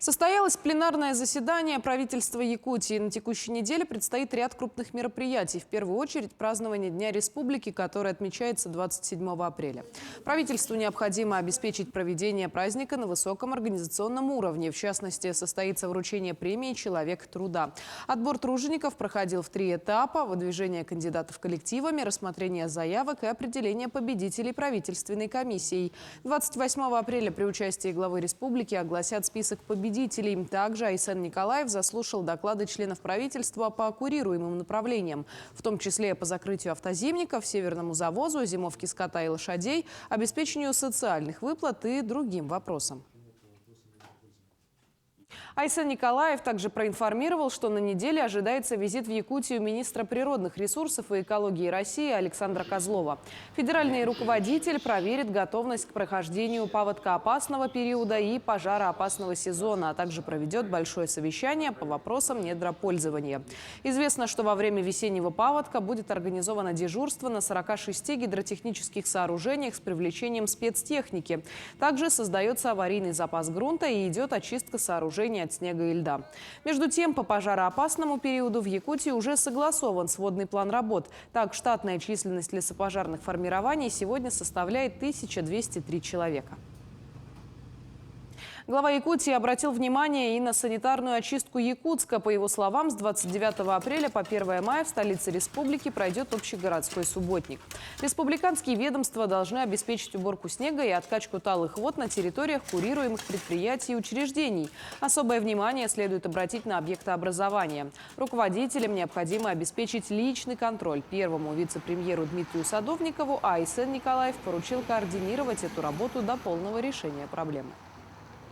Состоялось пленарное заседание правительства Якутии. На текущей неделе предстоит ряд крупных мероприятий. В первую очередь празднование Дня Республики, который отмечается 27 апреля. Правительству необходимо обеспечить проведение праздника на высоком организационном уровне. В частности, состоится вручение премии «Человек труда». Отбор тружеников проходил в 3 этапа: выдвижение кандидатов коллективами, рассмотрение заявок и определение победителей правительственной комиссией. 28 апреля при участии главы республики огласят список победителей. Также Айсен Николаев заслушал доклады членов правительства по курируемым направлениям, в том числе по закрытию автозимников, северному завозу, зимовке скота и лошадей, обеспечению социальных выплат и другим вопросам. Айсен Николаев также проинформировал, что на неделе ожидается визит в Якутию министра природных ресурсов и экологии России Александра Козлова. Федеральный руководитель проверит готовность к прохождению паводкоопасного периода и пожароопасного сезона, а также проведет большое совещание по вопросам недропользования. Известно, что во время весеннего паводка будет организовано дежурство на 46 гидротехнических сооружениях с привлечением спецтехники. Также создается аварийный запас грунта и идет очистка сооружений от снега и льда. Между тем, по пожароопасному периоду в Якутии уже согласован сводный план работ. Так, штатная численность лесопожарных формирований сегодня составляет 1203 человека. Глава Якутии обратил внимание и на санитарную очистку Якутска. По его словам, с 29 апреля по 1 мая в столице республики пройдет общегородской субботник. Республиканские ведомства должны обеспечить уборку снега и откачку талых вод на территориях курируемых предприятий и учреждений. Особое внимание следует обратить на объекты образования. Руководителям необходимо обеспечить личный контроль. Первому вице-премьеру Дмитрию Садовникову Айсен Николаев поручил координировать эту работу до полного решения проблемы.